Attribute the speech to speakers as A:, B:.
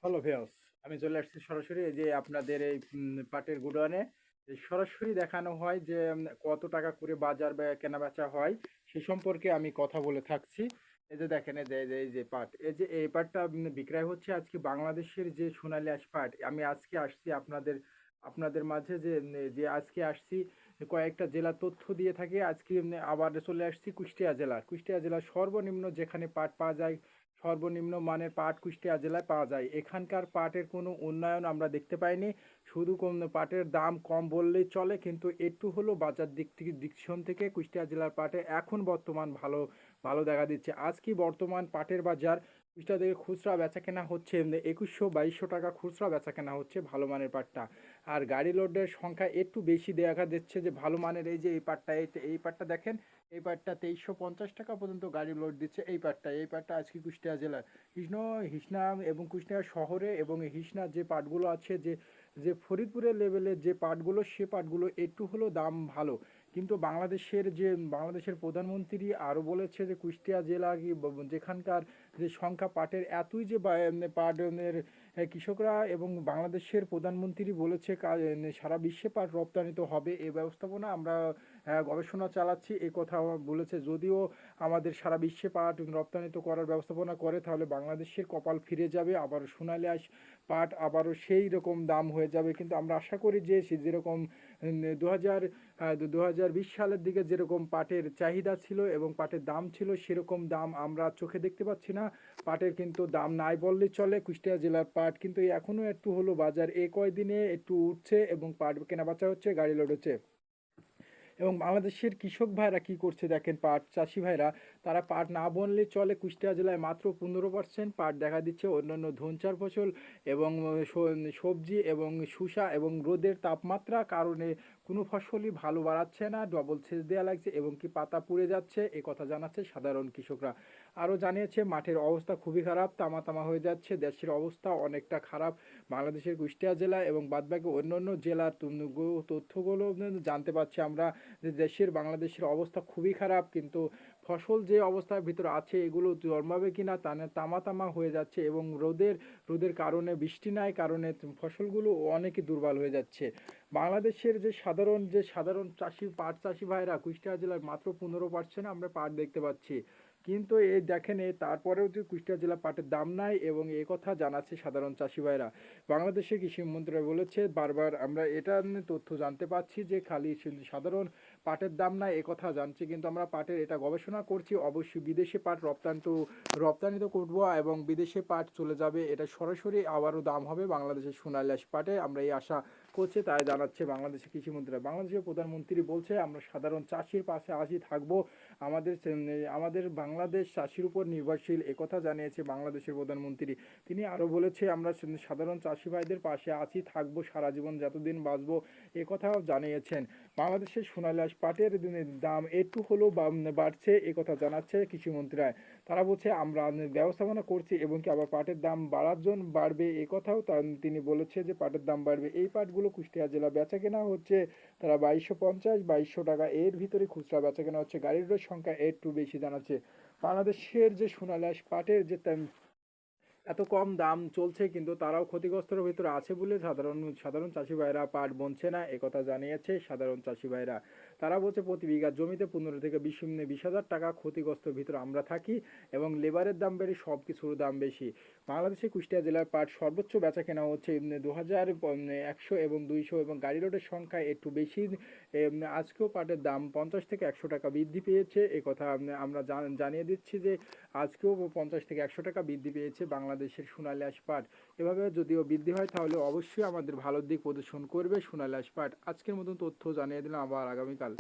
A: Hello viewers, আমি চলে আসছি সরাসরি এই যে আপনাদের এই পাটের গুডাউনে। সরাসরি দেখানো হয় যে কত টাকা করে বাজার বা কেনাবেচা হয় সে সম্পর্কে আমি কথা বলে থাকছি। এই যে দেখেন এই যে পাট, এই যে এই পাটটা বিক্রয় হচ্ছে আজকে বাংলাদেশের যে সোনালী আঁশ পাট। আমি আজকে আসছি আপনাদের আপনাদের মাঝে যে আজকে আসছি কয়েকটা জেলার তথ্য দিয়ে থাকি। আজকে আবার চলে আসছি কুষ্টিয়া জেলার সর্বনিম্ন যেখানে পাট পাওয়া যায়, সর্বনিম্ন মানের পাট কুষ্টিয়া জেলায় পাওয়া যায়। এখানকার পাটের কোনো উন্নয়ন আমরা দেখতে পাইনি। শুধু পাটের দাম কম বললেই চলে, কিন্তু একটু হলেও বাজার দিকশন থেকে কুষ্টিয়া জেলার পাটে এখন বর্তমান ভালো ভালো দেখা দিচ্ছে। আজকে বর্তমান পাটের বাজার কুষ্টিয়া থেকে খুচরা বেচা কেনা হচ্ছে 2100-2200 টাকা খুচরা বেচা কেনা হচ্ছে ভালো মানের পাটটা। আর গাড়ি লোডের সংখ্যা একটু বেশি দেখা যাচ্ছে যে ভালো মানের এই যে এই পাটটা দেখেন, এই পাটটা 2350 টাকা পর্যন্ত গাড়ি লোড দিচ্ছে। এই পাটটা আজকে কুষ্টিয়া জেলার হিসনা এবং কুষ্টিয়া শহরে এবং হিসনার যে পাটগুলো আছে, যে যে ফরিদপুরের লেভেলের যে পাটগুলো, সে পাটগুলো একটু হলেও দাম ভালো। কিন্তু বাংলাদেশের প্রধানমন্ত্রী আরও বলেছে যে কুষ্টিয়া জেলা যেখানকার যে সংখ্যা পাটের এতই যে পাটের কৃষকরা এবং বাংলাদেশের প্রধানমন্ত্রী বলেছে সারা বিশ্বে পাট রপ্তানিত হবে। এই ব্যবস্থাপনা আমরা গবেষণা চালাচ্ছি, এ কথা বলেছে। যদিও আমাদের সারা বিশ্বে পাট রপ্তানিত করার ব্যবস্থাপনা করে, তাহলে বাংলাদেশের কপাল ফিরে যাবে, আবার সোনালী আঁশ পাট আবারও সেই রকম দাম হয়ে যাবে। কিন্তু আমরা আশা করি যে সে যেরকম 2020 সালের দিকে যেরকম পাটের চাহিদা ছিল এবং পাটের দাম ছিল, সেরকম দাম আমরা চোখে দেখতে পাচ্ছি না। পাটের কিন্তু দাম নাই বললেই চলে। কুষ্টিয়া জেলার পাট কিন্তু এখনো একটু হলো বাজার এই কয়দিনে একটু উঠছে এবং পাট কেনা বেচা হচ্ছে, গাড়ি লোড হচ্ছে। এবং বাংলাদেশের কৃষক ভাইরা কি করছে দেখেন, পাট চাষি ভাইরা, তারা পাট না বললে চলে। কুষ্টিয়া জেলায় মাত্র 15% পাট দেখা দিচ্ছে। অন্যান্য ধনচার ফসল এবং সবজি এবং শুষা এবং রোদের তাপমাত্রা কারণে কোনো ফসলই ভালো বাড়াচ্ছে না, ডবল সেচ দেওয়া লাগছে এবং কি পাতা পুড়ে যাচ্ছে, এ কথা জানাচ্ছে সাধারণ কৃষকরা। আরও জানিয়েছে মাঠের অবস্থা খুবই খারাপ, তামা তামা হয়ে যাচ্ছে, দেশের অবস্থা অনেকটা খারাপ। বাংলাদেশের কুষ্টিয়া জেলা এবং বাদবাকি অন্যান্য জেলার তথ্যগুলো জানতে পারছি আমরা যে বাংলাদেশের অবস্থা খুবই খারাপ। কিন্তু ফসল যে অবস্থার ভিতরে আছে এগুলো জন্মাবে কিনা তা না, তামা তামা হয়ে যাচ্ছে এবং রোদের কারণে, বৃষ্টি নাই কারণে ফসলগুলো অনেকই দুর্বল হয়ে যাচ্ছে। বাংলাদেশের যে সাধারণ চাষি, পাট চাষি ভাইরা কুষ্টিয়া জেলার মাত্র 15% আমরা পাট দেখতে পাচ্ছি। কিন্তু এই দেখেন তারপরেও যে কুষ্টিয়া জেলা পাটের দাম নাই এবং এ কথা জানাচ্ছে সাধারণ চাষি ভাইরা। বাংলাদেশের কৃষি মন্ত্রী বলেছে বারবার, আমরা এটা তথ্য জানতে পাচ্ছি যে খালি সাধারণ পাটের দাম নাই এ কথা জানছি, কিন্তু আমরা পাটের এটা গবেষণা করছি। অবশ্যই বিদেশে পাট রপ্তানি তো করবো এবং বিদেশে পাট চলে যাবে, এটা সরাসরি আবারও দাম হবে বাংলাদেশের সোনালী আঁশ পাটে, আমরা এই আশা করছি, তাই জানাচ্ছে বাংলাদেশের কৃষিমন্ত্রী। বাংলাদেশের প্রধানমন্ত্রী বলছে আমরা সাধারণ চাষির পাশে আসি থাকবো, আমাদের বাংলাদেশ চাষির উপর নির্ভরশীল, একথা জানিয়েছে বাংলাদেশের প্রধানমন্ত্রী। তিনি আরও বলেছে আমরা সাধারণ চাষি ভাইদের পাশে আছি থাকবো সারা জীবন যতদিন বাঁচবো, একথাও জানিয়েছেন। বাংলাদেশের সোনালী আঁশ পাটের দাম একটু হলেও বাড়ছে, একথা জানাচ্ছে কৃষিমন্ত্রীরা। তারা বলছে আমরা ব্যবস্থাপনা করছি এবং কি আবার পাটের দাম বাড়ার জন্য বাড়বে, একথাও তিনি বলেছে যে পাটের দাম বাড়বে। এই পাটগুলো কুষ্টিয়া জেলা বেচা কেনা হচ্ছে তারা 2250-2200 টাকা এর ভিতরে খুচরা বেচা কেনা হচ্ছে। গাড়ির সংখ্যা একটু বেশি জানাচ্ছে। বাংলাদেশের যে সোনালী আঁশ পাটের যে এত কম দাম চলছে, কিন্তু তারাও ক্ষতিগ্রস্তের ভিতরে আছে বলে সাধারণ সাধারণ চাষি ভাইরা পাট বুনছে না, একথা জানিয়েছে সাধারণ চাষি ভাইরা। তারা বলছে প্রতি বিঘা জমিতে 15 থেকে 20 হাজার টাকা ক্ষতিগ্রস্তের ভিতরে আমরা থাকি এবং লেবারের দাম বেড়ে সব কিছুর দাম বেশি। বাংলাদেশে কুষ্টিয়া জেলার পাট সর্বোচ্চ বেচা কেনা হচ্ছে 2100 এবং 200 এবং গাড়ি রোডের সংখ্যা একটু বেশি। আজকেও পাটের দাম 50 থেকে 100 টাকা বৃদ্ধি পেয়েছে, একথা আমরা জানিয়ে দিচ্ছি যে আজকেও 50 থেকে 100 টাকা বৃদ্ধি পেয়েছে বাংলাদেশের সোনালী আঁশ পাট। এভাবে যদিও বৃদ্ধি হয় তাহলে অবশ্যই আমাদের ভালো দিক প্রদর্শন করবে সোনালী আঁশ পাট। আজকের মতন তথ্য জানিয়ে দিলাম, আবার আগামীকাল।